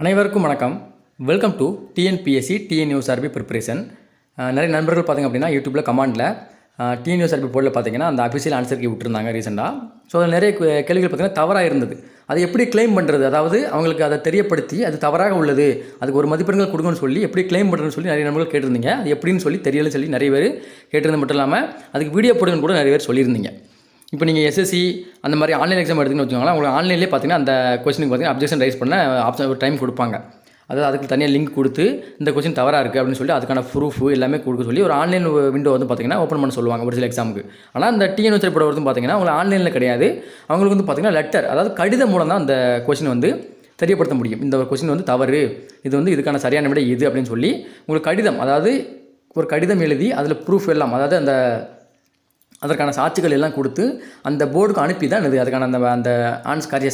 அனைவருக்கும் வணக்கம். Welcome to TNPSC TNUSRB preparation. நிறைய நண்பர்கள் பார்த்திங்க அப்படின்னா யூடியூப்பில் கமெண்டில் டிஎன்யூஎஸ்ஆர்பி போர்டில் பார்த்திங்கன்னா அந்த அஃபிஷியல் ஆன்சருக்கு விட்டுருந்தாங்க ரீசெண்டாக. ஸோ அதில் நிறைய கேள்விகள் பார்த்திங்கன்னா தவறாக இருந்தது. அதை எப்படி கிளைம் பண்ணுறது, அதாவது அவங்களுக்கு அதை தெரியப்படுத்தி அது தவறாக உள்ளது, அதுக்கு ஒரு மதிப்பெண்கள் கொடுங்கன்னு சொல்லி எப்படி கிளைம் பண்ணுறதுன்னு சொல்லி நிறைய நண்பர்கள் கேட்டிருந்தீங்க. அது எப்படின்னு சொல்லி தெரியலன்னு சொல்லி நிறைய பேர் கேட்டிருந்தது மட்டும் இல்லாமல் அதுக்கு வீடியோ போடுங்கன்னு கூட நிறைய பேர் சொல்லியிருந்தீங்க. இப்போ நீங்கள் எஸ்எஸ்சி அந்த மாதிரி ஆன்லைன் எக்ஸாம் எடுத்துன்னு வச்சுக்கோங்களேன், உங்களுக்கு ஆன்லைன்லேயே பார்த்தீங்கன்னா அந்த கொஸ்டினுக்கு பார்த்தீங்கன்னா அப்ஜெக்ஷன் ரைஸ் பண்ண ஆப்ஷன் ஒரு டைம் கொடுப்பாங்க. அதாவது அதுக்கு தனியாக லிங்க் கொடுத்து இந்த கொஸ்டின் தவறாக இருக்குது அப்படின்னு சொல்லி அதுக்கான ப்ரூஃப் எல்லாமே கொடுக்க சொல்லி ஒரு ஆன்லைன் விண்டோ வந்து பார்த்திங்கன்னா ஓப்பன் பண்ண சொல்லுவாங்க ஒரு சில எக்ஸாமுக்கு. ஆனால் அந்த டிஎன்யூஎஸ்ஆர்பி போர்டு வந்து பார்த்திங்கன்னா உங்களுக்கு ஆன்லைனில் கிடையாது, அவங்களுக்கு வந்து பார்த்திங்கன்னா லெட்டர், அதாவது கடிதம் மூலம் தான் அந்த கொஸ்டின் வந்து தெரியப்படுத்த முடியும். இந்த ஒரு கொஸ்டின் வந்து தவறு, இது வந்து இதுக்கான சரியான விடை இது அப்படின்னு சொல்லி உங்களுக்கு கடிதம், அதாவது ஒரு கடிதம் எழுதி அதில் ப்ரூஃப் எல்லாம், அதாவது அதற்கான சாட்சிகள் எல்லாம் கொடுத்து அந்த போர்டுக்கு அனுப்பி தான் இது அதுக்கான அந்த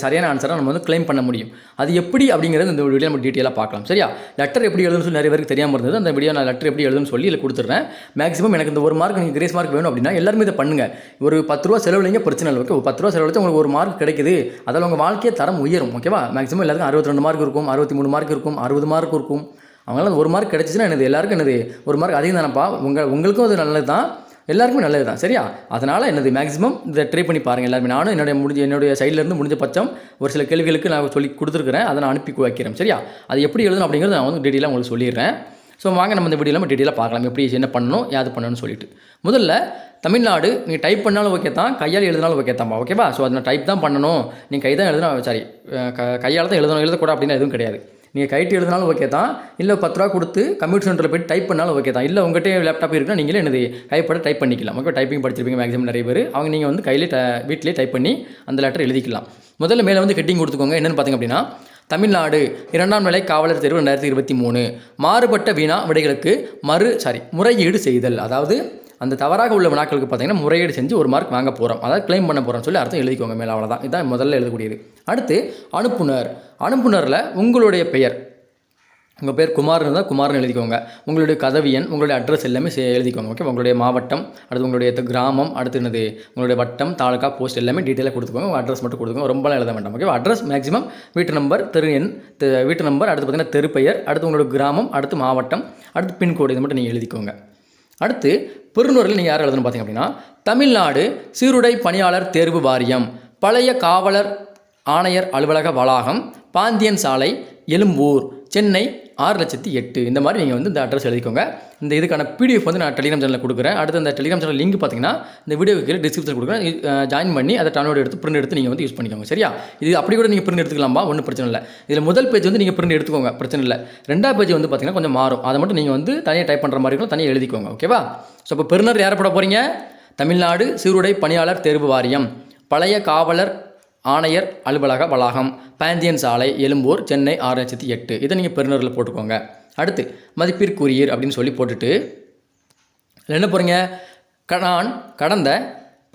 சரியான ஆன்சரை நம்ம வந்து கிளைம் பண்ண முடியும். அது எப்படி அப்படிங்கிறது இந்த வீடியோ நம்ம டீட்டெயிலாக பார்க்கலாம். சரியா? லெட்டர் எப்படி எழுதுன்னு சொல்லி நிறைய பேருக்கு தெரியாமல் இருந்தது. அந்த வீடியோ நான் லெட்டர் எப்படி எழுதுன்னு சொல்லி இதில் கொடுத்துட்றேன். மேக்ஸிமம் எனக்கு இந்த ஒரு மார்க் நீங்கள் கிரேஸ் மார்க் வேணும் அப்படின்னா எல்லாருமே இதை பண்ணுங்கள். ஒரு 10 ரூபா செலவுலைங்க பிரச்சனை இல்லை. ஓகே, 10 ரூபா செலவழித்து உங்களுக்கு ஒரு மார்க் கிடைக்குது, அதில் உங்கள் வாழ்க்கையை தரம் உயரும். ஓகேவா? மேக்ஸிமம் எல்லாருக்கும் 62 மார்க் இருக்கும், 63 மார்க் இருக்கும், 60 மார்க் இருக்கும். அவங்களால ஒரு மார்க் கிடைச்சிச்சுன்னா என்னது எல்லாருக்கும் என்னது ஒரு மார்க் அதிகம் தானப்பா. உங்களுக்கும் அது நல்லது தான், எல்லாருக்குமே நல்லது தான். சரியா? அதனால் என்னது மேக்ஸிமம் இதை ட்ரை பண்ணி பாருங்கள் எல்லாருமே. நானும் என்னுடைய சைட்லேருந்து முடிஞ்ச பட்சம் ஒரு சில கேள்விகளுக்கு நான் சொல்லி கொடுத்துருக்குறேன், அதை நான் அனுப்பி வைக்கிறேன். சரியா? அது எப்படி எழுதணும் அப்படிங்கிறது நான் வந்து டீட்டெயிலாக உங்களுக்கு சொல்லிடுறேன். ஸோ வாங்க நம்ம இந்த வீடியோவில் நம்ம டீட்டெயிலாக பார்க்கலாம் எப்படி என்ன பண்ணணும் யாது பண்ணணும்னு சொல்லிட்டு. முதல்ல தமிழ்நாடு நீங்கள் டைப் பண்ணாலும் ஓகே தான், கையால் எழுதினாலும் ஓகே தான்ப்பா. ஓகேவா? ஸோ அதை நான் டைப் தான் பண்ணணும், நீங்கள் கை தான் எழுதணும், சாரி கையால் தான் எழுதக்கூடாது அப்படின்னு எதுவும் கிடையாது. நீங்கள் கைட்டு எழுதினாலும் ஓகே தான், இல்லை 10 ரூபா கொடுத்து கம்ப்யூட்டர் சென்டரில் போய்ட்டு டைப் பண்ணாலும் ஓகே தான். இல்லை உங்கள்கிட்ட லேப்டாப் இருக்குன்னா நீங்களே என்னது கைப்பட டைப் பண்ணிக்கலாம். ஓகே, டைப்பிங் படிச்சிருப்பீங்க மேக்ஸிமம் நிறைய பேர். அவங்க நீங்கள் வந்து கையிலே வீட்டிலே டைப் பண்ணி அந்த லெட்டர் எழுதிக்கலாம். முதல்ல மேலே வந்து ஹெட்டிங் கொடுத்துக்கோங்க. என்னென்னு பார்த்திங்க அப்படின்னா, தமிழ்நாடு 2ஆம் நிலை காவலர் தேர்வு 2023 மாறுபட்ட வினா விடைகளுக்கு முறையீடு செய்தல். அதாவது அந்த தவறாக உள்ள வினாக்களுக்கு பார்த்திங்கன்னா முறையீடு செஞ்சு ஒரு மார்க் வாங்க போகிறோம், அதாவது கிளைம் பண்ண போகிறோம்னு சொல்லி அர்த்தம் எழுதிக்கோங்க மேலே. அவ்வளோதான், இதுதான் முதல்ல எழுதக்கூடியது. அடுத்து அனுப்புனரில் உங்களுடைய பெயர், உங்கள் பேர் குமார்னு இருந்தால் குமார்னு எழுதிக்கோங்க. உங்களுடைய கதவு எண், உங்களுடைய அட்ரஸ் எல்லாமே எழுதிக்கோங்க. ஓகே, உங்களுடைய மாவட்டம், அடுத்து உங்களுடைய கிராமம், அடுத்து என்னது உங்களுடைய வட்டம், தாலுக்கா, போஸ்ட் எல்லாமே டீட்டெயிலாக கொடுத்துக்கோங்க. உங்கள் அட்ரஸ் மட்டும் கொடுத்துக்கோங்க, ரொம்பலாம் எழுத வேண்டாம். ஓகே, அட்ரஸ் மேக்ஸிமம் வீட்டு நம்பர், தெரு எண், வீட்டு நம்பர், அடுத்து பார்த்திங்கன்னா தெரு பெயர், அடுத்து உங்களோட கிராமம், அடுத்து மாவட்டம், அடுத்து பின்கோடு, இது மட்டும் நீங்கள் எழுதிக்கோங்க. அடுத்து பெறுநரில் நீங்கள் யார் எழுதணும் பார்த்திங்க அப்படின்னா, தமிழ்நாடு சீருடை பணியாளர் தேர்வு வாரியம், பழைய காவலர் ஆணையர் அலுவலக வளாகம், பாந்தியன் சாலை, எழும்பூர், சென்னை 6,08,000. இந்த மாதிரி நீங்கள் வந்து இந்த அட்ரஸ் எழுதிக்கோங்க. இந்த இதுக்கான பிடிஎஃப் வந்து நான் டெலிகிராம் சேனலில் கொடுக்குறேன். அடுத்து அந்த டெலிகிராம் சேனல் லிங்க் பார்த்தீங்கன்னா இந்த வீடியோக்கு கீழே டிஸ்கிரிப்ஷன் கொடுக்குறேன். ஜாயின் பண்ணி அதை டவுன்லோட் எடுத்து பிரிண்ட் எடுத்து நீங்கள் வந்து யூஸ் பண்ணிக்கோங்க. சரியா? இது அப்படி கூட நீங்கள் பிரிண்ட் எடுத்துக்கலாம்பா, ஒன்றும் பிரச்சனை இல்லை. இதில் முதல் பேஜ் வந்து நீங்கள் பிரிண்ட் எடுத்துக்கோங்க, பிரச்சனை இல்லை. 2ஆம் பேஜ் வந்து பார்த்தீங்கன்னா கொஞ்சம் மாறும், அதை மட்டும் நீங்கள் வந்து தனியாக டைப் பண்ணுற மாதிரி இருக்கும், தனியாக எழுதிக்கோங்க. ஓகேவா? ஸோ இப்போ பெறுநர் யாரை போட போகிறீங்க? தமிழ்நாடு சீருடை பணியாளர் தேர்வு வாரியம், பழைய காவலர் ஆணையர் அலுவலக வளாகம், பாந்தியன் சாலை, எழும்பூர், சென்னை 6,08,000. இதை நீங்கள் பெறுநரில் போட்டுக்கோங்க. அடுத்து மதிப்பிற்குரியர் அப்படின்னு சொல்லி போட்டுட்டு என்ன போகிறீங்க? நான் கடந்த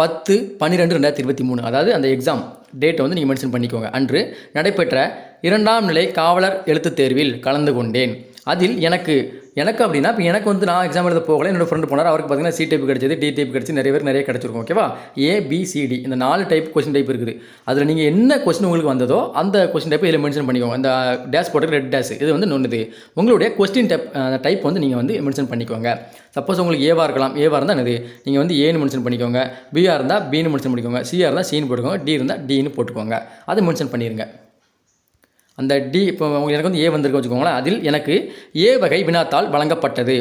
10/12/2023, அதாவது அந்த எக்ஸாம் டேட்டை வந்து நீங்கள் மென்ஷன் பண்ணிக்கோங்க. அன்று நடைபெற்ற 2ஆம் நிலை காவலர் எழுத்துத் தேர்வில் கலந்து கொண்டேன். அதில் எனக்கு அப்படின்னா இப்போ எனக்கு வந்து நான் எக்ஸாம் எழுத போகல, என்னோடய ஃப்ரெண்டு போனார், அவருக்கு பார்த்தீங்கன்னா சி டைப் கிடச்சிது, டி டைப் கிடச்சி, நிறைய பேர் நிறைய கிடச்சிருக்கும். ஓகேவா? ABCD இந்த 4 டைப் கொஸ்டின் டைப் இருக்குது. அதில் நீங்கள் என்ன கொஸ்டின் உங்களுக்கு வந்ததோ அந்த கொஸ்டின் டைப்பை இதில் மென்ஷன் பண்ணிக்கோங்க. இந்த டேஷ் போட்டு ரெட் டேஷ் இது வந்து ஒன்றுது உங்களுடைய கொஸ்டின் டைப் வந்து நீங்கள் வந்து மென்ஷன் பண்ணிக்கோங்க. சப்போஸ் உங்களுக்கு ஏவாக இருக்கலாம், ஏவாக இருந்தால் என்னது நீங்கள் வந்து ஏன்னு மென்ஷன் பண்ணிக்கோங்க, பிஆர் இருந்தால் பின்னு மென்ஷன் பண்ணிக்கோங்க, சிஆர் இருந்தால் சின்னு போட்டுக்கோங்க, டி இருந்தால் டின்னு போட்டுக்கோங்க. அதை மென்ஷன் பண்ணிடுங்க. அந்த டி இப்போ எனக்கு வந்து ஏ வந்திருக்கு வச்சுக்கோங்களேன். அதில் எனக்கு ஏ வகை வினாத்தாள் வழங்கப்பட்டது.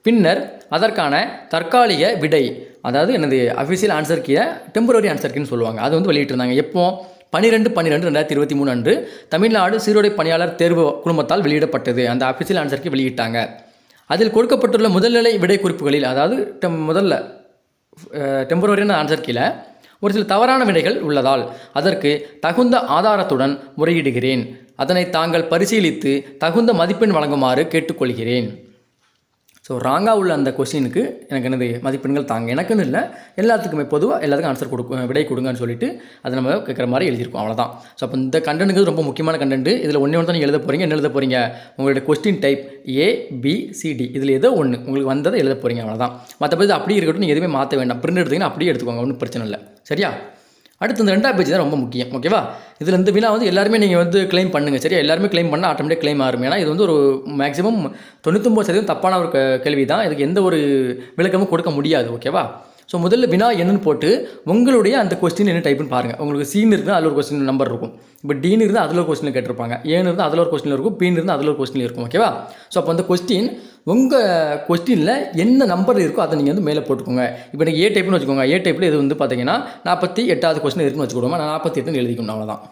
பின்னர் அதற்கான தற்காலிக விடை, அதாவது என்னது அஃபிஷியல் ஆன்சர் கீயை டெம்பரரி ஆன்சர் கீன்னு சொல்லுவாங்க, அது வந்து வெளியிட்டிருந்தாங்க. எப்போ? 12/12/2023 அன்று தமிழ்நாடு சீருடை பணியாளர் தேர்வு குழுமத்தால் வெளியிடப்பட்டது. அந்த அஃபிஷியல் ஆன்சர் கீ வெளியிட்டாங்க. அதில் கொடுக்கப்பட்டுள்ள முதல்நிலை விடை குறிப்புகளில், அதாவது முதல்ல டெம்பரரியான ஆன்சர் கீழே ஒரு சில தவறான விடைகள் உள்ளதால் அதற்கு தகுந்த ஆதாரத்துடன் முறையிடுகிறேன். அதனை தாங்கள் பரிசீலித்து தகுந்த மதிப்பெண் வழங்குமாறு கேட்டுக்கொள்கிறேன். ஸோ ராங்காக உள்ள அந்த கொஸ்டினுக்கு எனக்கு என்னது மதிப்பெண்கள் தாங்க, எனக்குன்னு இல்லை எல்லாத்துக்குமே பொதுவாக எல்லாத்துக்கும் ஆன்சர் விடை கொடுங்கன்னு சொல்லிட்டு அதை நம்ம கேட்குற மாதிரி எழுதியிருக்கோம். அவ்வளோதான். ஸோ அப்போ இந்த கண்டென்ட்டுக்கு ரொம்ப முக்கியமான கண்டென்ட். இதில் ஒன்று தான் நீங்கள் எழுத போகிறீங்க. என்ன எழுத போகிறீங்க? உங்களுடைய கொஸ்டின் டைப் ABCD இதில் ஏதோ ஒன்று உங்களுக்கு வந்ததை எழுத போகிறீங்க. அவ்வளோதான். மற்றபடி அப்படியே இருக்கட்டும், நீங்கள் எதுவுமே மாற்ற வேண்டாம். பிரிண்ட் எடுத்தீங்கன்னா அப்படியே எடுத்துக்கோங்க, ஒன்றும் பிரச்சனை இல்லை. சரியா? அடுத்து இந்த 2வது பேஜ் தான் ரொம்ப முக்கியம். ஓகேவா? இதில் இந்த வினா வந்து எல்லாருமே நீங்கள் வந்து கிளைம் பண்ணுங்கள். சரியா? எல்லாருமே கிளைம் பண்ணால் ஆட்டோமேட்டிக் கிளைம் ஆகும். ஏன்னா இது வந்து ஒரு மேக்ஸிமம் 99% தப்பான ஒரு கேள்வி தான். இதுக்கு எந்த ஒரு விளக்கமும் கொடுக்க முடியாது. ஓகேவா? ஸோ முதல்ல வினா என்னன்னு போட்டு உங்களுடைய அந்த கொஸ்டின் என்ன டைப்புன்னு பாருங்கள். உங்களுக்கு சீன் இருந்தால் அதில் ஒரு கொஸ்டின் நம்பர் இருக்கும். இப்போ டீன்னு இருந்தால் அதில் ஒரு கொஸ்டின் கேட்டிருப்பாங்க. ஏன்னு இருந்தால் அதில் ஒரு கொஸ்டின் இருக்கும். பீன்னு இருந்தால் அதில் ஒரு கொஸ்டின் இருக்கும். ஓகேவா? ஸோ அப்போ அந்த கொஸ்டின் உங்கள் கொஸ்டினில் என்ன நம்பர் இருக்கோ அதை நீங்கள் வந்து மேலே போட்டுக்கோங்க. இப்போ எனக்கு ஏ டைப்னு வச்சுக்கோங்க. ஏ டைப்பில் இது வந்து பார்த்தீங்கன்னா 48வது கொஸ்டின் இருக்குன்னு வச்சுக்கோங்க. நான் 48ன்னு எழுதிக்கணும். அவ்வளோதான்.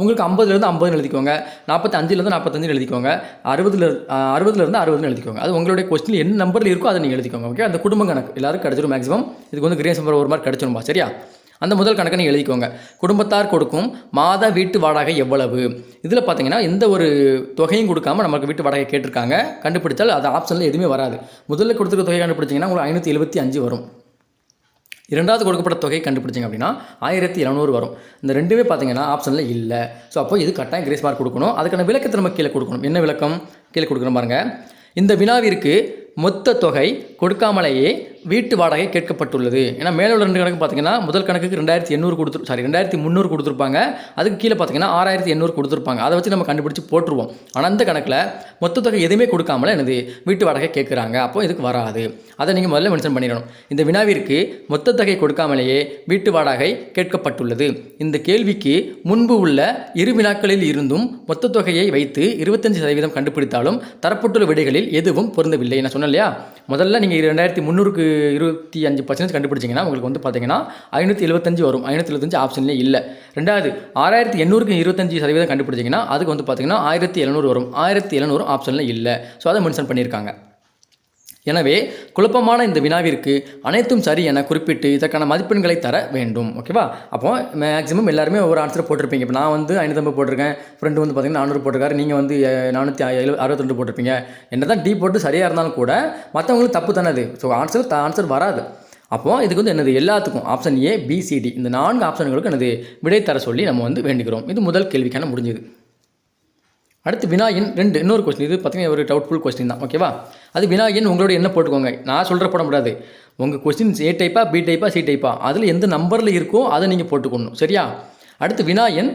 உங்களுக்கு 50லேருந்து 50 எழுதிக்கோங்க. 45லேருந்து 45 எழுதிக்கோங்க. 60லேருந்து 60 எழுதிக்கோங்க. அது உங்களுடைய கொஸ்டின் என்ன நம்பரில் இருக்கோ அதை நீங்கள் எழுதிக்கோங்க. ஓகே? அந்த குடும்ப கணக்கு எல்லாரும் கிடச்சிடும். மேக்ஸிமம் இதுக்கு வந்து கிரேஸ் நம்பர் ஒரு மார்க் கிடச்சிரும்பா. சரியா? அந்த முதல் கணக்கை நீங்கள் எழுதிக்கோங்க. குடும்பத்தார் கொடுக்கும் மாத வீட்டு வாடகை எவ்வளவு? இதில் பார்த்தீங்கன்னா எந்த ஒரு தொகையும் கொடுக்காம நமக்கு வீட்டு வாடகை கேட்டிருக்காங்க. கண்டுபிடிச்சால் அது ஆப்ஷனில் எதுவுமே வராது. முதல்ல கொடுத்துருக்க தொகை கண்டுபிடிச்சிங்கன்னா உங்களுக்கு 575 வரும். இரண்டாவது கொடுக்கப்பட்ட தொகை கண்டுபிடிச்சிங்க அப்படின்னா 1700 வரும். இந்த ரெண்டுமே பார்த்தீங்கன்னா ஆப்ஷனில் இல்லை. ஸோ அப்போ இது கட்டாயம் கிரேஸ் மார்க் கொடுக்கணும். அதுக்கான விளக்கத்தை நம்ம கீழே கொடுக்கணும். என்ன விளக்கம் கீழே கொடுக்கணும் பாருங்கள். இந்த வினாவிற்கு மொத்த தொகை கொடுக்காமலேயே வீட்டு வாடகை கேட்கப்பட்டுள்ளது. ஏன்னா மேலே உள்ள 2 கணக்கு பார்த்தீங்கன்னா முதல் கணக்குக்கு 2300 கொடுத்துருப்பாங்க. அதுக்கு கீழே பார்த்தீங்கன்னா 6800 கொடுத்துருப்பாங்க. அதை வச்சு நம்ம கண்டுபிடிச்சி போட்டுருவோம். ஆனால் அந்த கணக்கில் மொத்த தொகை எதுவுமே கொடுக்காமல என்னது வீட்டு வாடகை கேட்குறாங்க. அப்போ இதுக்கு வராது. அதை நீங்கள் முதல்ல மென்ஷன் பண்ணிடணும். இந்த வினாவிற்கு மொத்த தொகை கொடுக்காமலேயே வீட்டு வாடகை கேட்கப்பட்டுள்ளது. இந்த கேள்விக்கு முன்பு உள்ள இரு வினாக்களில் இருந்தும் மொத்த தொகையை வைத்து 25% கண்டுபிடித்தாலும் தரப்பட்டுள்ள விடைகளில் எதுவும் பொருந்தவில்லை. நான் சொன்னேன் இல்லையா? முதல்ல நீங்கள் 2300க்கு 25% கண்டுபிடிச்சிங்கன்னா உங்களுக்கு வந்து பார்த்தீங்கன்னா 575 வரும். 575 ஆப்ஷன்லேயே இல்லை. ரெண்டாவது 6800க்கு 25% கண்டுபிடிச்சிங்கன்னா அதுக்கு வந்து பார்த்தீங்கன்னா 1700 வரும். 1700 ஆப்ஷனில் இல்லை. ஸோ அதை மென்ஷன் பண்ணியிருக்காங்க. எனவே குழப்பமான இந்த வினாவிற்கு அனைத்தும் சரி என குறிப்பிட்டு இதற்கான மதிப்பெண்களை தர வேண்டும். ஓகேவா? அப்போ மேக்ஸிமம் எல்லாருமே ஒரு ஆன்சரை போட்டிருப்பீங்க. இப்போ நான் வந்து 550 போட்டிருக்கேன். ஃப்ரெண்டு வந்து பார்த்தீங்கன்னா 400 போட்டிருக்காரு. நீங்கள் வந்து 462 போட்டிருப்பீங்க. என்ன தான் டி போட்டு சரியாக இருந்தாலும் கூட மற்றவங்களுக்கு தப்பு தானே அது. ஸோ ஆன்சர் வராது. அப்போது இதுக்கு வந்து என்னது எல்லாத்துக்கும் ஆப்ஷன் ஏ பிசிடி இந்த 4 ஆப்ஷன்களுக்கு என்னது விடை தர சொல்லி நம்ம வந்து வேண்டுகிறோம். இது முதல் கேள்விக்கான முடிஞ்சது. அடுத்து வினா எண் 2 இன்னொரு கொஸ்டின். இது பார்த்தீங்கன்னா ஒரு டவுட்ஃபுல் கொஸ்டின் தான். ஓகேவா? அது வினா எண் உங்களோட என்ன போட்டுக்கோங்க. நான் சொல்கிற போட முடியாது. உங்கள் கொஸ்டின்ஸ் ஏ டைப்பா பி டைப்பா சி டைப்பா அதில் எந்த நம்பரில் இருக்கோ அதை நீங்கள் போட்டுக்கணும். சரியா? அடுத்து வினா எண்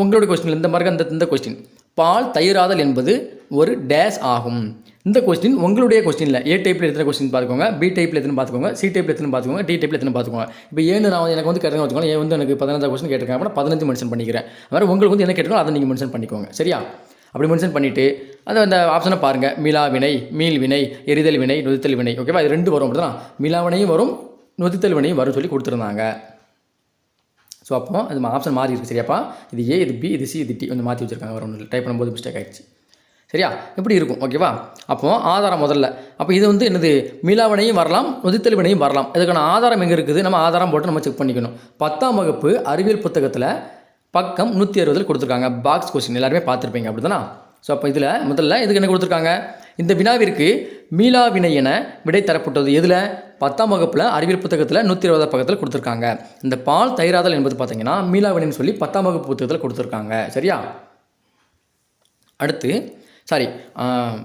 உங்களோட கொஸ்டின் இந்த மாதிரி இந்த கொஸ்டின் பால் தயிராதல் என்பது ஒரு டேஷ் ஆகும். இந்த கொஸ்டின் உங்களுடைய கொஸ்டினில் ஏ டைப்பில் எத்தனை கொஸ்டின் பார்த்துக்கோங்க, பி டைப்பில் எத்தனை பார்த்துக்கோங்க, சி டைப்பில் எத்தனை பார்த்துக்கோங்க, டி டைப்பில் எத்தனை பார்த்துக்கோங்க. இப்போ ஏன்னு நான் எனக்கு வந்து கேட்டுங்க வச்சுக்கோங்க. ஏன் வந்து எனக்கு 15 கொஸ்டின் கேட்டிருக்காங்க அப்படின்னா 15 மென்ஷன் பண்ணிக்கிறேன். அது மாதிரி உங்களுக்கு வந்து என்ன கேட்டுக்கோ அதை நீங்கள் மென்ஷன் பண்ணிக்கோங்க. சரியா? அப்படி மென்ஷன் பண்ணிவிட்டு அதை அந்த ஆப்ஷனை பாருங்கள். மீளா வினை, மீள் வினை, எரிதல் வினை, நொதித்தல் வினை. ஓகேவா? இது 2 வரும். அப்படி தான் மீளா வினையும் வரும், நொதித்தல் வினையும் வரும் சொல்லி கொடுத்துருந்தாங்க. ஸோ அப்போ அது ஆப்ஷன் மாறி இருக்குது. சரியாப்பா? இது ஏ, இது பி, இது சி, இது டி வந்து மாற்றி வச்சுருக்காங்க. வரும் ஒன்று டைப் பண்ணும்போது மிஸ்டேக் ஆகிடுச்சு. சரியா? இப்படி இருக்கும். ஓகேவா? அப்போது ஆதாரம் முதல்ல. அப்போ இது வந்து என்னது மீளாவினையும் வரலாம், நொதித்தல் வினையும் வரலாம். இதுக்கான ஆதாரம் எங்கே இருக்குது? நம்ம ஆதாரம் போட்டு நம்ம செக் பண்ணிக்கணும். 10ஆம் வகுப்பு அறிவியல் புத்தகத்தில் பக்கம் 160 கொடுத்துருக்காங்க. பாக்ஸ் கொஸ்டின் எல்லாருமே பார்த்துருப்பீங்க. அப்படி தானே? ஸோ அப்போ இதில் முதல்ல இதுக்கு என்ன கொடுத்துருக்காங்க? இந்த வினாவிற்கு மீளா வினை என விடை தரப்பட்டது எதில்? 10ஆம் வகுப்பில் அறிவியல் புத்தகத்தில் 120 பக்கத்தில் கொடுத்துருக்காங்க. இந்த பால் தயிராதல் என்பது பார்த்தீங்கன்னா மீளா வினைன்னு சொல்லி 10ஆம் வகுப்பு புத்தகத்தில் கொடுத்துருக்காங்க. சரியா? அடுத்து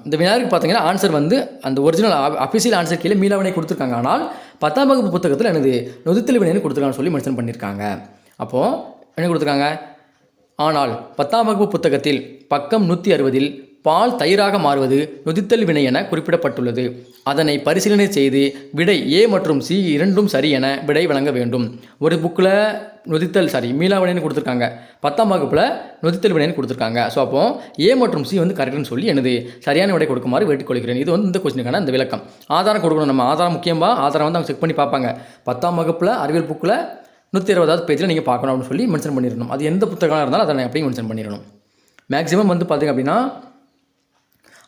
இந்த வினாவிற்கு பார்த்தீங்கன்னா ஆன்சர் வந்து அந்த ஒரிஜினல் அஃபிஷியல் ஆன்சர் கீழே மீளாவினை கொடுத்துருக்காங்க. ஆனால் 10ஆம் வகுப்பு புத்தகத்தில் எனது நொதித்தல் வினைன்னு கொடுத்துருக்காங்கன்னு சொல்லி மென்ஷன் பண்ணியிருக்காங்க. அப்போது என்ன கொடுத்துருக்காங்க? ஆனால் 10ஆம் வகுப்பு புத்தகத்தில் பக்கம் 160 பால் தயிராக மாறுவது நொதித்தல் வினை என குறிப்பிடப்பட்டுள்ளது. அதனை பரிசீலனை செய்து விடை ஏ மற்றும் சி இரண்டும் சரி என விடை வழங்க வேண்டும். ஒரு புக்கில் மீளா வினைன்னு கொடுத்துருக்காங்க, 10ஆம் வகுப்பில் நொதித்தல் வினைன்னு கொடுத்துருக்காங்க. ஸோ அப்போ ஏ மற்றும் சி வந்து கரெக்டுன்னு சொல்லி எனது சரியான விடை கொடுக்குமாறு வேண்டிக்கொள்கிறேன். இது வந்து இந்த கொஸ்டினுக்கான இந்த விளக்கம். ஆதாரம் கொடுக்கணும். நம்ம ஆதாரம் முக்கியமாக ஆதாரம் வந்து அவங்க செக் பண்ணி பார்ப்பாங்க. 10ஆம் வகுப்பில் அறிவியல் புக்கில் 120வது பேஜில் நீங்கள் பார்க்கணும் அப்படின்னு சொல்லி மென்ஷன் பண்ணிடணும். அது எந்த புத்தகமாக இருந்தாலும் அதை அப்படியே மென்ஷன் பண்ணிடணும். மேக்ஸிமம் வந்து பார்த்திங்க அப்படின்னா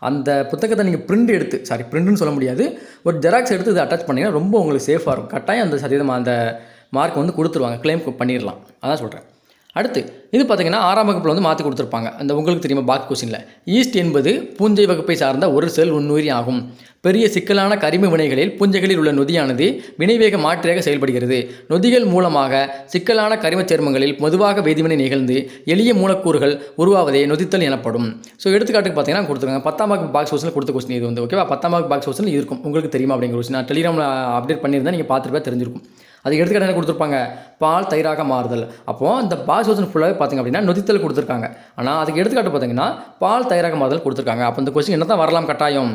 அந்த புத்தகத்தை நீங்கள் பிரிண்ட்னு சொல்ல முடியாது, ஒரு ஜெராக்ஸ் எடுத்து இதை அட்டாச் பண்ணிங்கன்னா ரொம்ப உங்களுக்கு சேஃபாக இருக்கும். கட்டாயம் அந்த சதவீதம் அந்த மார்க் வந்து கொடுத்துருவாங்க, கிளைம் பண்ணிடலாம். அதான் சொல்கிறேன். அடுத்து இது பார்த்திங்கன்னா 6ஆம் வகுப்பில் வந்து மாற்றி கொடுத்துருப்பாங்க. அந்த உங்களுக்கு தெரியுமா பாக்ஸ் கொஸ்டினில் ஈஸ்ட் என்பது பூஞ்சை வகுப்பை சார்ந்த ஒரு செல் நுண்ணுயிரி ஆகும். பெரிய சிக்கலான கரிம வினைகளில் பூஞ்சைகளில் உள்ள நொதியானது வினைவேக மாற்றியாக செயல்படுகிறது. நொதிகள் மூலமாக சிக்கலான கரிம சேர்மங்களில் பொதுவாக வேதிவினை நிகழ்ந்து எளிய மூலக்கூறுகள் உருவாவதே நொதித்தல் எனப்படும். ஸோ எடுத்துக்காட்டுக்கு பார்த்தீங்கன்னா கொடுத்துருக்காங்க 10ஆம் வகுப்பு பாக்ஸ் கொஸ்டினில் கொடுத்த கொஸ்டின் இது வந்து. ஓகேவா? 10ஆம் வகுப்பு பாக்ஸ் கொஸ்டின் இருக்கும் உங்களுக்கு தெரியுமா அப்படிங்கிற கொஸ்டின் நான் டெலிகிராமில் அப்டேட் பண்ணியிருந்தேன், நீங்கள் பார்த்துட்டு தெரிஞ்சிருக்கும். அதுக்கு எடுத்துக்காட்டு என்ன கொடுத்துருப்பாங்க, பால் தயிராக மாறுதல். அப்போது இந்த பாக்ஸ் கொஸ்டின் ஃபுல்லாகவே பார்த்திங்க அப்படின்னா நொதித்தல் கொடுத்துருக்காங்க. ஆனால் அதுக்கு எடுத்துக்காட்டு பார்த்தீங்கன்னா பால் தயிராக மாறுதல் கொடுத்துருக்காங்க. அப்போ இந்த கொஸ்டின் என்ன தான் வரலாம், கட்டாயம்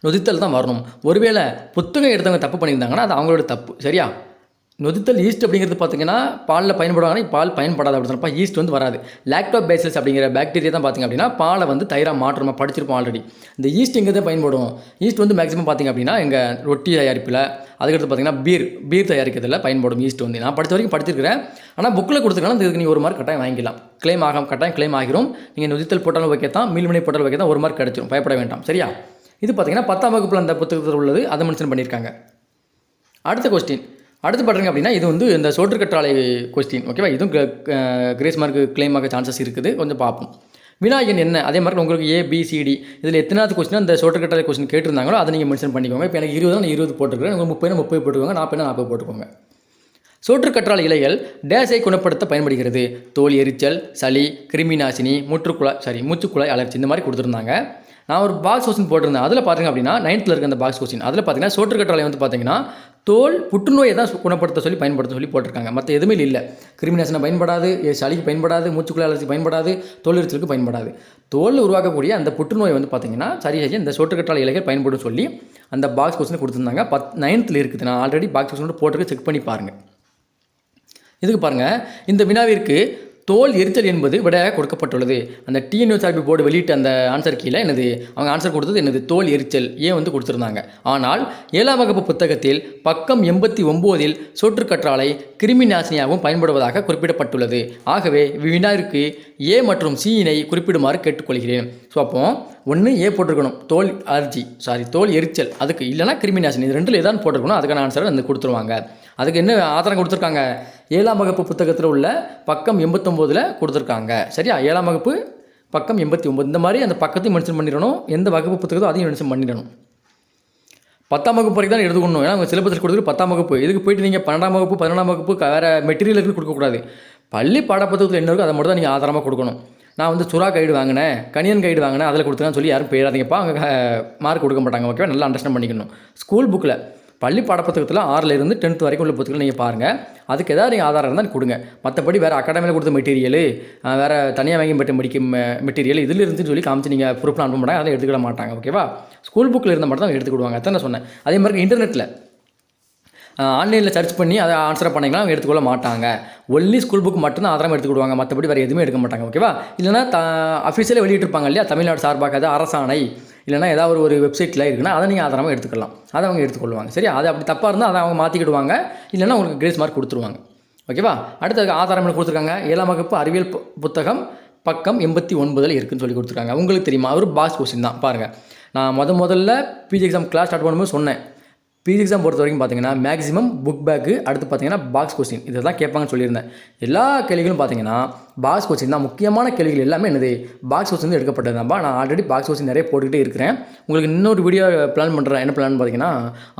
நொதித்தல் தான் வரணும். ஒருவேளை புத்தகம் எடுத்தவங்க தப்பு பண்ணியிருந்தாங்கன்னா அது அவங்களோட தப்பு. சரியா? நொதித்தல் ஈஸ்ட் அப்படிங்கிறது பார்த்தீங்கன்னா பாலில் பயன்படுவாங்க, பால் பயன்படாது அப்படின்னு சொன்னப்போ ஈஸ்ட் வந்து வராது. லாக்டோபேசிலஸ் அப்படிங்கிற பாக்டீரியா தான் பார்த்திங்க அப்படின்னா பாலை வந்து தயிராக மாற்றமாக படிச்சிருப்போம் ஆல்ரெடி. இந்த ஈஸ்ட் எங்கே தான் பயன்படும், ஈஸ்ட் வந்து மேக்ஸிமம் பார்த்திங்க அப்படின்னா எங்கள் ரொட்டி தயாரிப்பில், அதுக்கடுத்து பார்த்திங்கன்னா பீர் தயாரிக்கிறதுல பயன்படும் ஈஸ்ட் வந்து. நான் படித்த வரைக்கும் படிச்சிருக்கிறேன். ஆனால் புக்கில் கொடுத்துருக்காங்க, இதுக்கு நீங்கள் 1 மார்க் கட்டாயம் வாங்கிக்கலாம். கட்டாயம் கிளைம் ஆகிரும். நீங்கள் நொதித்தல் போட்டாலும் வைக்க தான், மீள்வினை போட்டாலும் வைக்க தான் 1 மார்க் கிடச்சிடும், பயப்பட வேண்டாம். சரியா? இது பார்த்திங்கன்னா 10ஆம் வகுப்பில் அந்த புத்தகத்தில் உள்ளது, அதை மென்ஷன் பண்ணியிருக்காங்க. அடுத்த கொஸ்டின் அடுத்து பார்த்தீங்க அப்படின்னா இது வந்து இந்த சோற்றுக்கற்றாழை கொஸ்டின். ஓகேவா? இதுவும் கிரேஸ் மார்க்கு கிளைம் ஆக சான்சஸ் இருக்குது, கொஞ்சம் பார்ப்போம். வினாயன் என்ன, அதே மாதிரி உங்களுக்கு ABCD இதில் எத்தனாவது கொஸ்டின் அந்த சோற்றுக்கற்றாழை கொஸ்டின் கேட்டிருந்தாங்களோ அதை நீங்கள் மென்ஷன் பண்ணிக்கோங்க. இப்போ எனக்கு 20 நான் 20 போட்டுருக்கேன், உங்களுக்கு 30 போட்டுக்கோங்க, 40 போட்டுக்கோங்க. சோற்றுக்கற்றாழை இலைகள் டேஸை குணப்படுத்த பயன்படுகிறது. தோல் எரிச்சல், சளி, கிருமி நாசினி, மூச்சுக்குழாய் அலர்ச்சி, இந்த மாதிரி கொடுத்துருந்தாங்க. நான் ஒரு பாக்ஸ் கொஸ்டின் போட்டிருந்தேன். அதில் பார்த்தீங்க அப்படின்னா 9th இருக்க அந்த பாக்ஸ் கொஸ்டின் அதில் பார்த்தீங்கன்னா சோற்றுக்கற்றாழை வந்து பார்த்தீங்கன்னா தோல் புற்றுநோயை தான் பயன்படுத்த சொல்லி போட்டிருக்காங்க. மற்ற எதுவுமே இல்லை. கிருமிநாசினம் பயன்படாது, சளிக்கு பயன்படாது, மூச்சுக்குழாய் அலர்ச்சி பயன்படாது, தோல் எரிச்சலுக்கு பயன்படாது. தோல் உருவாக்கக்கூடிய அந்த புற்றுநோய் வந்து பார்த்தீங்கன்னா சரியாக இந்த சோற்றுக்கற்றாழை இலைகள் பயன்படும் சொல்லி அந்த பாக்ஸ் கொஸ்டின் கொடுத்துருந்தாங்க. 9th இருக்குது. நான் ஆல்ரெடி பாக்ஸ் கொஸ்டின் போட்டிருக்க, செக் பண்ணி பாருங்கள். இதுக்கு பாருங்கள், இந்த வினாவிற்கு தோல் எரிச்சல் என்பது விடையாக கொடுக்கப்பட்டுள்ளது. அந்த TNUSRB போர்டு வெளியிட்ட அந்த ஆன்சர் கீழே அவங்க ஆன்சர் கொடுத்தது என்னது, தோல் எரிச்சல் வந்து கொடுத்துருந்தாங்க. ஆனால் 7ஆம் வகுப்பு புத்தகத்தில் பக்கம் 89இல் சோற்றுக்கற்றாழை கிருமி நாசினியாகவும் பயன்படுவதாக குறிப்பிடப்பட்டுள்ளது. ஆகவே வினாவிற்கு மற்றும் C குறிப்பிடுமாறு கேட்டுக்கொள்கிறேன். ஸோ அப்போ ஒன்று போட்டிருக்கணும், தோல் எரிச்சல், அதுக்கு இல்லைனா கிருமி நாசினி, இது 2ல் ஏதாவது போட்டிருக்கணும். அதுக்கான ஆன்சரை வந்து கொடுத்துருவாங்க. அதுக்கு என்ன ஆதாரம் கொடுத்துருக்காங்க, 7ஆம் வகுப்பு புத்தகத்தில் உள்ள பக்கம் 89இல் கொடுத்துருக்காங்க. சரியா? 7ஆம் வகுப்பு பக்கம் 89, இந்த மாதிரி அந்த பக்கத்தையும் மென்ஷன் பண்ணிடணும். எந்த வகுப்பு புத்தகத்தோ அதையும் மென்ஷன் பண்ணிடணும். 10ஆம் வகுப்பு வரைக்கும் தான் எடுத்துக்கணும். ஏன்னா உங்கள் சிலபஸில் கொடுத்துருக்கு 10ஆம் வகுப்பு. இதுக்கு போயிட்டு நீங்கள் 12ஆம் வகுப்பு 11ஆம் வகுப்பு வேறு மெட்டீரியலுக்கு கொடுக்கக்கூடாது. பள்ளி பாடப்புத்தகத்தில் என்ன இருக்கோ அதை மட்டும் தான் நீங்கள் ஆதாரமாக கொடுக்கணும். நான் வந்து சுறா கைடு வாங்கினேன், கணியன் கைடு வாங்கினேன், அதில் கொடுத்துருன்னு சொல்லி யாரும் போயிடாதீங்கப்பா, அங்கே மார்க் கொடுக்க மாட்டாங்க. ஓகேவா? நல்லா அண்டர்ஸ்டாண்ட் பண்ணிக்கணும். ஸ்கூல் புக்கில் பள்ளி பாடப்புத்தகத்தில் 6ல் இருந்து 10th வரைக்கும் உள்ள புத்தகங்கள் நீங்கள் பாருங்கள். அதுக்கு ஏதாவது நீங்கள் ஆதாரம் இருந்தால் கொடுங்க. மற்றபடி வேறு அகாடமியில் கொடுத்த மெட்டீரியல், வேறு தனியாக வாங்கி படிக்கும் மெட்டீரியல் இதில் இருந்துன்னு சொல்லி காமிச்சு நீங்கள் ப்ரூஃப்லாம் அனுப்ப மாட்டாங்க, அதை எடுத்துக்கிட மாட்டாங்க. ஓகேவா? ஸ்கூல் புக்கில் இருந்த மட்டும் தான் எடுத்துக்கிடுவாங்க. அதான் நான் சொன்னேன். அதே மாதிரி இன்டர்நெட்டில் ஆன்லைனில் சர்ச் பண்ணி அதை ஆன்சரை பண்ணிங்கன்னா அவங்க எடுத்துக்கொள்ள மாட்டாங்க. ஒன்லி ஸ்கூல் புக் மட்டும்தான் ஆதாரம் எடுத்துக்கிடுவாங்க, மற்றபடி வேறு எதுவுமே எடுக்க மாட்டாங்க. ஓகேவா? இல்லைனா அஃபீஷியலாக வெளியிட்டிருப்பாங்க இல்லையா, தமிழ்நாடு சார்பாக அது அரசாணை, இல்லைனா ஏதாவது ஒரு வெப்சைட்டில் இருக்குன்னா அதை நீங்கள் ஆதாரமாக எடுத்துக்கலாம். அதை அவங்க எடுத்துக்கொள்வாங்க. சரி? அது அப்படி தப்பாக இருந்தால் அதை அவங்க மாற்றிக்கிடுவாங்க, இல்லைனா உங்களுக்கு கிரேஸ் மார்க் கொடுத்துருவாங்க. ஓகேவா? அடுத்த ஆதாரம் கொடுத்துருக்காங்க, 7ஆம் வகுப்பு அறிவியல் புத்தகம் பக்கம் 89இல் இருக்குதுன்னு சொல்லி கொடுத்துருக்காங்க. உங்களுக்கு தெரியுமா, ஒரு பாக்ஸ் கொஸ்டின் தான். பாருங்கள், நான் முதல்ல பிஜி எக்ஸாம் கிளாஸ் ஸ்டார்ட் பண்ணும்போது சொன்னேன், பிஜி எக்ஸாம் பொறுத்த வரைக்கும் பார்த்தீங்கன்னா மேக்ஸிமம் புக் பேக்கு, அடுத்து பார்த்தீங்கன்னா பாக்ஸ் கொஸ்டின், இதை தான் கேட்பாங்கன்னு சொல்லியிருந்தேன். எல்லா கேள்விகளும் பார்த்தீங்கன்னா பாக்ஸ் கொஸ்டின் தான். முக்கியமான கேள்விகள் எல்லாமே என்னது, பாக்ஸ் கொஸ்டின் எடுக்கப்பட்டது தான். நான் ஆல்ரெடி பாக்ஸ் கொஸ்டின் நிறைய போட்டுக்கிட்டே இருக்கிறேன். உங்களுக்கு இன்னொரு வீடியோ பிளான் பண்ணுறேன். என்ன பிளான் பார்த்தீங்கன்னா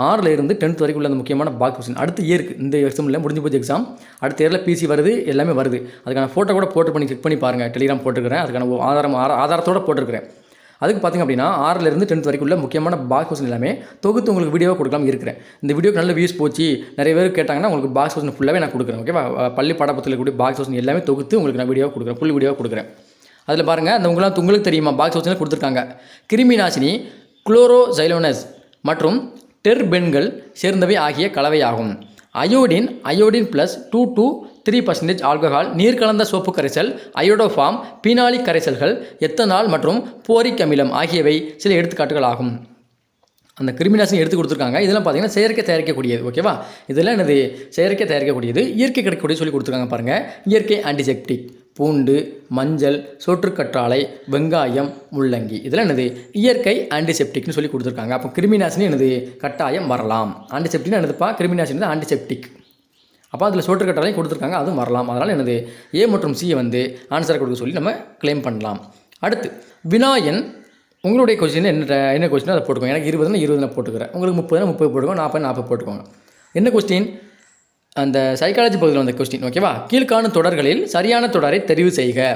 6ல் இருந்து 10th வரைக்கும் உள்ள அந்த முக்கியமான பாக்ஸ் கொஸ்டின் அடுத்த இயருக்கு, இந்த எக்ஸாமில் முடிஞ்சு போச்சு எக்ஸாம், அடுத்த இயரில் பிசி வருது, எல்லாமே வருது. அதுக்கான ஃபோட்டோ கூட போட்டு பண்ணி செக் பண்ணி பாருங்கள். டெலிகிராம் போட்டுருக்கிறேன், அதுக்கான ஆதாரத்தோடு போட்டுருக்கிறேன். அதுக்கு பார்த்திங்க அப்படின்னா 6ல் இருந்து 10th வரைக்கும் உள்ள முக்கியமான பாக்ஸ் கொஸ்டின் எல்லாமே தொகுத்து உங்களுக்கு வீடியோவாக கொடுக்கலாம் இருக்கிறேன். இந்த வீடியோக்கு நல்ல வியூஸ் போச்சு, நிறைய பேர் கேட்டாங்கன்னா உங்களுக்கு பாக்ஸ் கொஸ்டின் ஃபுல்லாகவே நான் கொடுக்குறேன். ஓகேவா? பள்ளி பாடப்புத்தகத்தில் கூடிய பாக்ஸ் கொஸ்டின் எல்லாமே தொகுத்து உங்களுக்கு நான் வீடியோவாக கொடுக்குறேன், ஃபுல் வீடியோவாக கொடுக்குறேன். அதில் பாருங்கள், அந்த உங்களுக்கு தெரியுமா, பாக்ஸ் கொஸ்டினில் கொடுத்துருக்காங்க. கிருமி நாசினி குளோரோசைலோனஸ் மற்றும் டெர்பென்கள் சேர்ந்தவை ஆகிய கலவையாகும். அயோடின் ப்ளஸ் 2 to 3% ஆல்கஹால், நீர் கலந்த சோப்பு கரைசல், அயோடோஃபார்ம், பீனாலிக் கரைசல்கள், எத்தனால் மற்றும் போரிக் அமிலம் ஆகியவை சில எடுத்துக்காட்டுகள் ஆகும். அந்த கிருமிநாசினி எடுத்து கொடுத்துருக்காங்க. இதெல்லாம் பார்த்தீங்கன்னா செயற்கை தயாரிக்கக்கூடியது. ஓகேவா? இதெல்லாம் என்னது, செயற்கை தயாரிக்கக்கூடியது, இயற்கை கிடைக்கக்கூடிய சொல்லி கொடுத்துருக்காங்க. பாருங்கள், இயற்கை ஆன்டிசெப்டிக், பூண்டு, மஞ்சள், சோற்றுக்கற்றாழை, வெங்காயம், முள்ளங்கி, இதெல்லாம் என்னது, இயற்கை ஆன்டிசெப்டிக்னு சொல்லி கொடுத்துருக்காங்க. அப்போ கிருமிநாசினி என்னது, கட்டாயம் வரலாம். ஆன்டிசெப்டிக்னு என்னதுப்பா, கிருமிநாசினி தான் ஆன்டிசெப்டிக். அப்போ அதில் சோற்றுக்கற்றாழையும் கொடுத்துருக்காங்க, அதுவும் வரலாம். அதனால் என்னது, A மற்றும் C வந்து ஆன்சரை கொடுக்க சொல்லி நம்ம கிளைம் பண்ணலாம். அடுத்து வினாயன், உங்களுடைய கொஸ்டின் என்ன கொஸ்டின் அதை போட்டுக்கோங்க. எனக்கு 20 போட்டுக்கிறேன், உங்களுக்கு 30 போட்டுக்கோங்க, 40 போட்டுக்கோங்க. என்ன கொஸ்டின், அந்த சைக்காலஜி பகுதியில் வந்த கொஸ்டின். ஓகேவா? கீழ்காணும் தொடர்களில் சரியான தொடரை தெரிவு செய்க.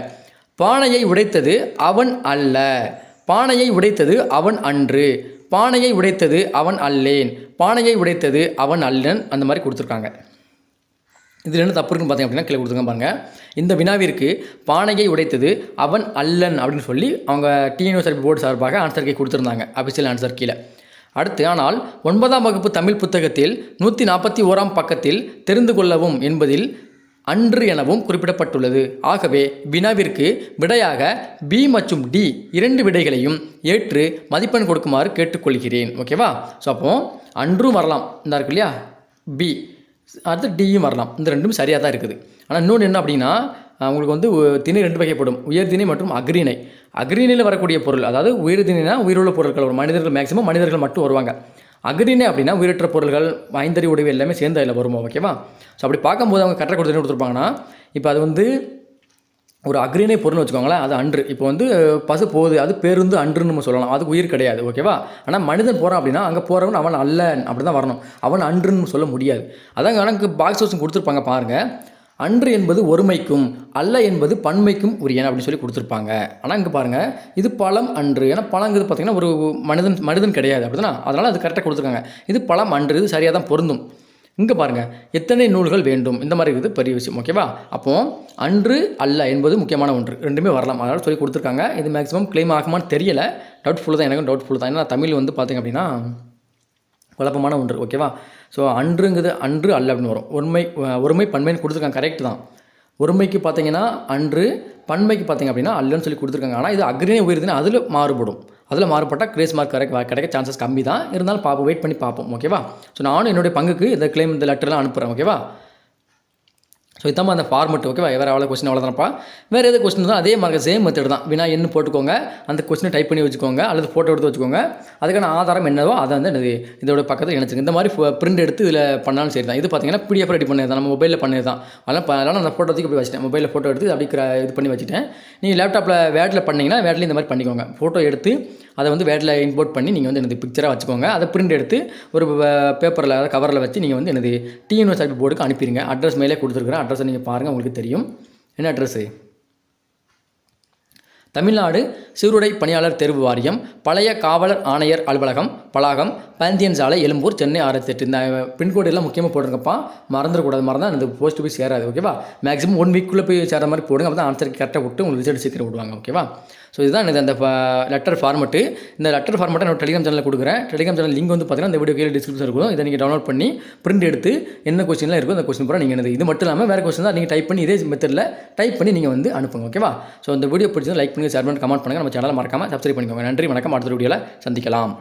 பானையை உடைத்தது அவன் அல்ல, பானையை உடைத்தது அவன் அன்று, பானையை உடைத்தது அவன் அல்லேன், பானையை உடைத்தது அவன் அல்லன், அந்த மாதிரி கொடுத்துருக்காங்க. இதில் என்ன தப்பு இருக்குன்னு பார்த்தீங்க அப்படின்னா கீழே கொடுத்துருங்க பாருங்கள். இந்த வினாவிற்கு பானையை உடைத்தது அவன் அல்லன் அப்படின்னு சொல்லி அவங்க டிஎன்யூஎஸ்ஆர்பி போர்டு சார்பாக ஆன்சர் கீ கொடுத்துருந்தாங்க, அபிஷியல் ஆன்சர் கீழே. அடுத்து, ஆனால் 9ஆம் வகுப்பு தமிழ் புத்தகத்தில் 141ஆம் பக்கத்தில் தெரிந்து கொள்ளவும் என்பதில் அன்று எனவும் குறிப்பிடப்பட்டுள்ளது. ஆகவே வினாவிற்கு விடையாக பி மற்றும் டி 2 விடைகளையும் ஏற்று மதிப்பெண் கொடுக்குமாறு கேட்டுக்கொள்கிறேன். ஓகேவா? ஸோ அப்போ அன்றும் வரலாம், இந்த இருக்கு இல்லையா பி, அடுத்து டியும் வரலாம். இந்த ரெண்டும் சரியாக தான் இருக்குது. ஆனால் இன்னொன்று என்ன அப்படின்னா, உங்களுக்கு வந்து திணை 2 வகைப்படும், உயர்திணை மற்றும் அக்ரிணை. அக்ரிணையில் வரக்கூடிய பொருள், அதாவது உயர்திணைனா உயிருள்ள பொருட்கள் வரும், மனிதர்கள் மேக்ஸிமம் மனிதர்கள் மட்டும் வருவாங்க. அக்ரிணை அப்படின்னா உயிரற்ற பொருள்கள், ஐந்தறி உடைவு எல்லாமே சேர்ந்து அதில் வருமா. ஓகேவா? ஸோ அப்படி பார்க்கும்போது அவங்க கரெக்டாக கொடுத்துருப்பாங்கன்னா, இப்போ அது வந்து ஒரு அக்ரிணை பொருள்னு வச்சுக்கோங்களேன், அது அன்று. இப்போ வந்து பசு போகுது, அது பேருந்து அன்றுன்னு நம்ம சொல்லலாம், அதுக்கு உயிர் கிடையாது. ஓகேவா? ஆனால் மனிதன் போகிறான் அப்படின்னா அங்கே போகிறவன் அவன் அல்ல அப்படி தான் வரணும், அவன் அன்றுன்னு சொல்ல முடியாது. அதாங்க எனக்கு பாக்ஸ் வச்சு கொடுத்துருப்பாங்க பாருங்கள். அன்று என்பது ஒருமைக்கும், அல்ல என்பது பன்மைக்கும் உரியன அப்படின்னு சொல்லி கொடுத்துருப்பாங்க. ஆனால் இங்கே பாருங்கள், இது பழம் அன்று. ஏன்னா பழங்கிறது பார்த்திங்கன்னா ஒரு மனிதன் கிடையாது, அப்படி தானே, அதனால் அது கரெக்டாக கொடுத்துருக்காங்க. இது பழம் அன்று, இது சரியாக தான் பொருந்தும். இங்கே பாருங்கள், எத்தனை நூல்கள் வேண்டும், இந்த மாதிரி இருக்குது பெரிய விஷயம். ஓகேவா? அப்போது அன்று அல்ல என்பது முக்கியமான ஒன்று, ரெண்டுமே வரலாம், அதனால் சொல்லி கொடுத்துருக்காங்க. இது மேக்ஸிமம் கிளைம் ஆகுமான்னு தெரியலை, டவுட்ஃபுல் தான், எனக்கும் டவுட்ஃபுல் தான். ஏன்னா தமிழ் வந்து பார்த்திங்க அப்படின்னா குழப்பமான ஒன்று. ஓகேவா? ஸோ அன்றுங்கிறது அன்று அல்ல அப்படின்னு வரும். ஒருமை பன்மைன்னு கொடுத்துருக்காங்க, கரெக்ட் தான். ஒருமைக்கு பார்த்தீங்கன்னா அன்று, பன்மைக்கு பார்த்தீங்க அப்படின்னா அல்லன்னு சொல்லி கொடுத்துருக்காங்க. ஆனால் இது அக்ரிணை உயர்துன்னு அதில் மாறுபடும், அதில் மாறுபட்டால் கிரேஸ் மார்க் கிடைக்க சான்சஸ் கம்மி தான். இருந்தாலும் பார்ப்போம், வெயிட் பண்ணி பார்ப்போம். ஓகேவா? ஸோ நானும் என்னுடைய பங்குக்கு இந்த கிளைம், இந்த லெட்டர்லாம் அனுப்புகிறேன். ஓகேவா? ஸோ இதான் அந்த ஃபார்மெட். ஓகேவா? வேறு எவ்வளோ கொஸ்டின் அவ்வளோதானப்பா. வேறு எதாவது கொஸ்டின் தான் அதே மாதிரி சேம் மெத்தட் தான். வினா என்ன போட்டுக்கோங்க, அந்த கொஸ்டினை டைப் பண்ணி வச்சுக்கோங்க, அல்லது ஃபோட்டோ எடுத்து வச்சுக்கோங்க. அதுக்கான ஆதாரம் என்னவோ அதை வந்து இதோட பக்கத்தில் இணைச்சிங்க. இந்த மாதிரி பிரிண்ட் எடுத்து இதில் பண்ணாலும் சரி தான். இது பார்த்தீங்கன்னா பிடிஎஃப் ரெடி பண்ணது தான், நம்ம மொபைலில் பண்ணது தான். அதனால் அந்த ஃபோட்டோ அப்படி வச்சுட்டேன், மொபைலில் ஃபோட்டோ எடுத்து அப்படி இது பண்ணி வச்சுட்டேன். நீங்கள் லேப்டாப்பில் வேட்டில் பண்ணிங்கன்னா வேட்டில் இந்த மாதிரி பண்ணிக்கோங்க. ஃபோட்டோ எடுத்து அதை வந்து வேட்டில் இம்போர்ட் பண்ணி நீங்கள் வந்து எனது பிக்சராக வச்சுக்கோங்க. அதை பிரிண்ட் எடுத்து ஒரு பேப்பரில், அதாவது கவரில் வச்சு நீங்கள் வந்து எனது டிஎன்யூஎஸ்ஆர்பி போர்டுக்கு அனுப்பிடுங்க. அட்ரஸ் மேலே கொடுத்துருக்குறேன், அட்ரஸை நீங்கள் பாருங்கள், உங்களுக்கு தெரியும். என்ன அட்ரஸு? தமிழ்நாடு சீருடை பணியாளர் தேர்வு வாரியம், பழைய காவலர் ஆணையர் அலுவலகம், பலாகம், பாந்தியன் சாலை, எழும்பூர், சென்னை 608. இந்த பின்கோடு எல்லாம் முக்கியமாக போடுங்கப்பா, மறந்துடக்கூடாது. மறந்தால் இந்த போஸ்ட் போய் சேராது. ஓகேவா? மேக்ஸிமம் 1 வீக்குள்ளே போய் சேர மாதிரி போடுங்க, அப்போ தான் ஆன்சருக்கு கரெக்டாக விட்டு உங்களுக்கு ரிசல்ட் சீக்கிரம் விடுவாங்க. ஓகேவா? ஸோ இதுதான் இது அந்த லெட்டர் ஃபார்மெட்டு. இந்த லெட்டர் ஃபார்மெட்டை நான் டெலிகிராம் சேனலில் கொடுக்குறேன். டெலிகிராம் சேனல் லிங்க் வந்து பார்த்தீங்கன்னா இந்த வீடியோ கீழே டிஸ்கிரிப்ஷன் இருக்கும். இதை நீங்கள் டவுன்லோட் பண்ணி பிரிண்ட் எடுத்து என்ன கொஸ்டின்லாம் இருக்கும் அந்த கொஸ்டின் பூரா நீங்கள் இது மட்டும் இல்லாமல் வேறு கொஸ்டின் தான் நீங்கள் டைப் பண்ணி இதே மெத்தடில் டைப் பண்ணி நீங்கள் வந்து அனுப்புங்க. ஓகேவா? ஸோ இந்த வீடியோ பிடிச்சது லைக் பண்ணுங்கள், ஷேர் பண்ணி கமெண்ட் பண்ணுங்கள். நம்ம சேனலை மறக்காமல் சப்ஸ்கிரைப் பண்ணிக்கோங்க. நன்றி, வணக்கம். அடுத்த வீடியோவில் சந்திக்கலாம்.